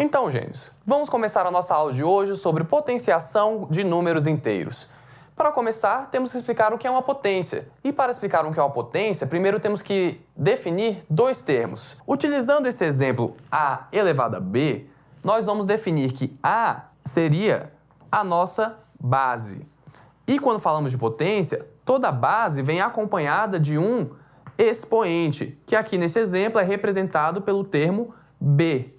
Então, gênios, vamos começar a nossa aula de hoje sobre potenciação de números inteiros. Para começar, temos que explicar o que é uma potência. E para explicar o que é uma potência, primeiro temos que definir dois termos. Utilizando esse exemplo a elevado a b, nós vamos definir que a seria a nossa base. E quando falamos de potência, toda base vem acompanhada de um expoente, que aqui nesse exemplo é representado pelo termo b.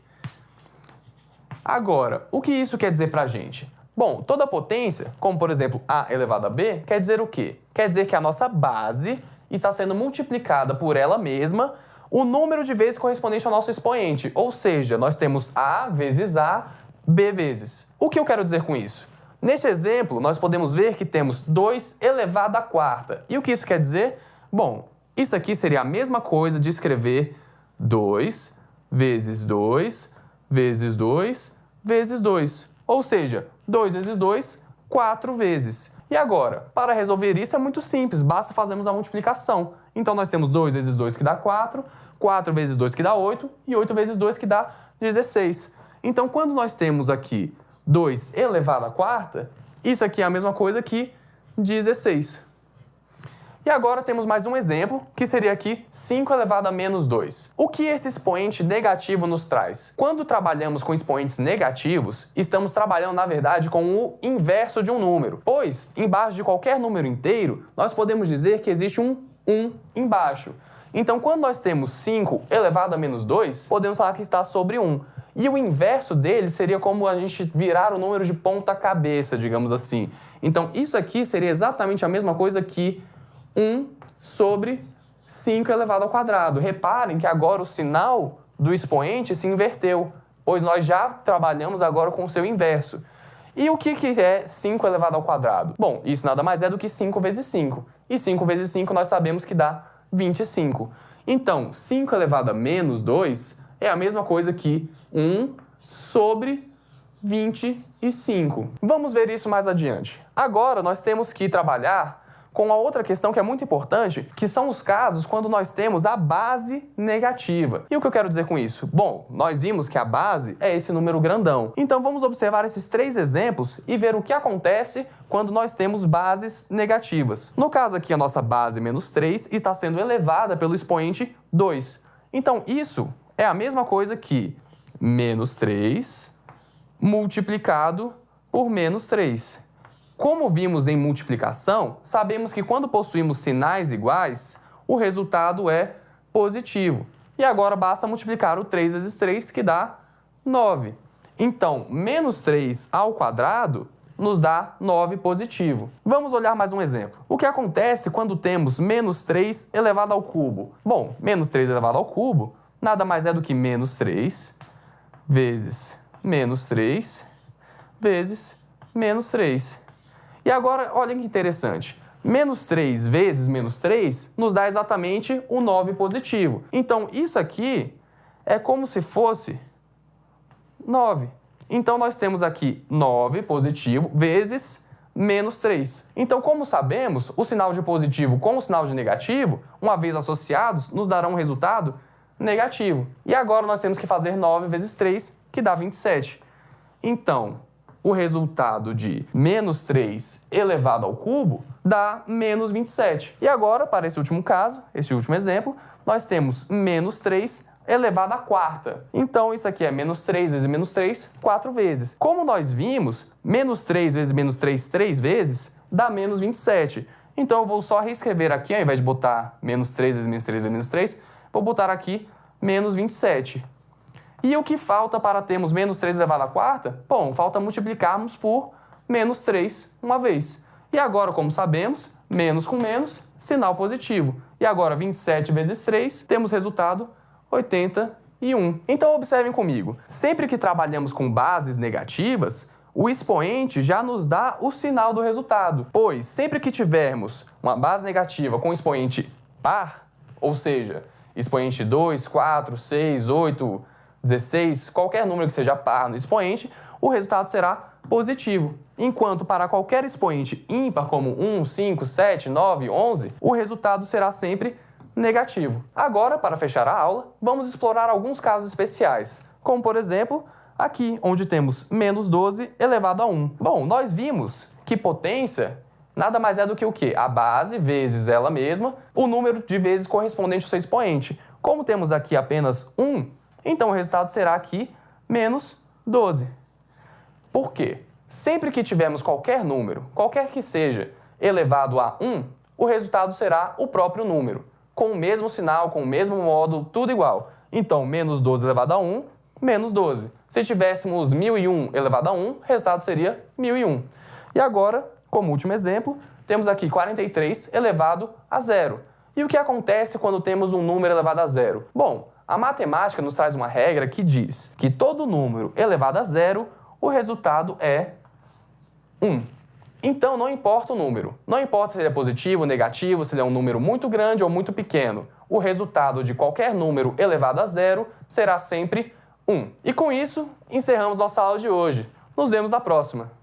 Agora, o que isso quer dizer para a gente? Bom, toda potência, como por exemplo a elevado a b, quer dizer o quê? Quer dizer que a nossa base está sendo multiplicada por ela mesma o número de vezes correspondente ao nosso expoente. Ou seja, nós temos a vezes a, b vezes. O que eu quero dizer com isso? Neste exemplo, nós podemos ver que temos 2 elevado à quarta. E o que isso quer dizer? Bom, isso aqui seria a mesma coisa de escrever 2 vezes 2 vezes 2 vezes 2. Ou seja, 2 vezes 2, 4 vezes. E agora, para resolver isso é muito simples, basta fazermos a multiplicação. Então nós temos 2 vezes 2 que dá 4, 4 vezes 2 que dá 8 e 8 vezes 2 que dá 16. Então quando nós temos aqui 2 elevado à quarta, isso aqui é a mesma coisa que 16. E agora temos mais um exemplo, que seria aqui 5 elevado a menos 2. O que esse expoente negativo nos traz? Quando trabalhamos com expoentes negativos, estamos trabalhando, na verdade, com o inverso de um número. Pois, embaixo de qualquer número inteiro, nós podemos dizer que existe um 1 embaixo. Então, quando nós temos 5 elevado a menos 2, podemos falar que está sobre 1. E o inverso dele seria como a gente virar o número de ponta cabeça, digamos assim. Então, isso aqui seria exatamente a mesma coisa que 1 sobre 5 elevado ao quadrado. Reparem que agora o sinal do expoente se inverteu, pois nós já trabalhamos agora com o seu inverso. E o que é 5 elevado ao quadrado? Bom, isso nada mais é do que 5 vezes 5. E 5 vezes 5 nós sabemos que dá 25. Então, 5 elevado a menos 2 é a mesma coisa que 1 sobre 25. Vamos ver isso mais adiante. Agora nós temos que trabalhar com a outra questão que é muito importante, que são os casos quando nós temos a base negativa. E o que eu quero dizer com isso? Bom, nós vimos que a base é esse número grandão. Então vamos observar esses 3 exemplos e ver o que acontece quando nós temos bases negativas. No caso aqui, a nossa base menos 3 está sendo elevada pelo expoente 2. Então isso é a mesma coisa que menos 3 multiplicado por menos 3. Como vimos em multiplicação, sabemos que quando possuímos sinais iguais, o resultado é positivo. E agora basta multiplicar o 3 vezes 3, que dá 9. Então, menos 3 ao quadrado nos dá 9 positivo. Vamos olhar mais um exemplo. O que acontece quando temos menos 3 elevado ao cubo? Bom, menos 3 elevado ao cubo nada mais é do que menos 3 vezes menos 3 vezes menos 3. E agora, olha que interessante. Menos 3 vezes menos 3 nos dá exatamente o 9 positivo. Então, isso aqui é como se fosse 9. Então, nós temos aqui 9 positivo vezes menos 3. Então, como sabemos, o sinal de positivo com o sinal de negativo, uma vez associados, nos darão um resultado negativo. E agora nós temos que fazer 9 vezes 3, que dá 27. Então, o resultado de menos 3 elevado ao cubo dá menos 27. E agora, para esse último caso, esse último exemplo, nós temos menos 3 elevado à quarta. Então, isso aqui é menos 3 vezes menos 3, 4 vezes. Como nós vimos, menos 3 vezes menos 3, 3 vezes, dá menos 27. Então, eu vou só reescrever aqui, ao invés de botar menos 3 vezes menos 3 vezes menos 3, vou botar aqui menos 27. E o que falta para termos menos 3 elevado à quarta? Bom, falta multiplicarmos por menos 3 uma vez. E agora, como sabemos, menos com menos, sinal positivo. E agora, 27 vezes 3, temos resultado 81. Então, observem comigo. Sempre que trabalhamos com bases negativas, o expoente já nos dá o sinal do resultado. Pois, sempre que tivermos uma base negativa com expoente par, ou seja, expoente 2, 4, 6, 8... 16, qualquer número que seja par no expoente, o resultado será positivo. Enquanto para qualquer expoente ímpar, como 1, 5, 7, 9, 11, o resultado será sempre negativo. Agora, para fechar a aula, vamos explorar alguns casos especiais, como por exemplo, aqui, onde temos menos 12 elevado a 1. Bom, nós vimos que potência nada mais é do que o quê? A base vezes ela mesma, o número de vezes correspondente ao seu expoente. Como temos aqui apenas 1, então o resultado será aqui menos 12. Por quê? Sempre que tivermos qualquer número, qualquer que seja, elevado a 1, o resultado será o próprio número, com o mesmo sinal, com o mesmo módulo, tudo igual. Então, menos 12 elevado a 1, menos 12. Se tivéssemos 1001 elevado a 1, o resultado seria 1001. E agora, como último exemplo, temos aqui 43 elevado a 0. E o que acontece quando temos um número elevado a 0? Bom, a matemática nos traz uma regra que diz que todo número elevado a 0, o resultado é 1. Então, não importa o número. Não importa se ele é positivo ou negativo, se ele é um número muito grande ou muito pequeno. O resultado de qualquer número elevado a 0 será sempre 1. E com isso, encerramos nossa aula de hoje. Nos vemos na próxima.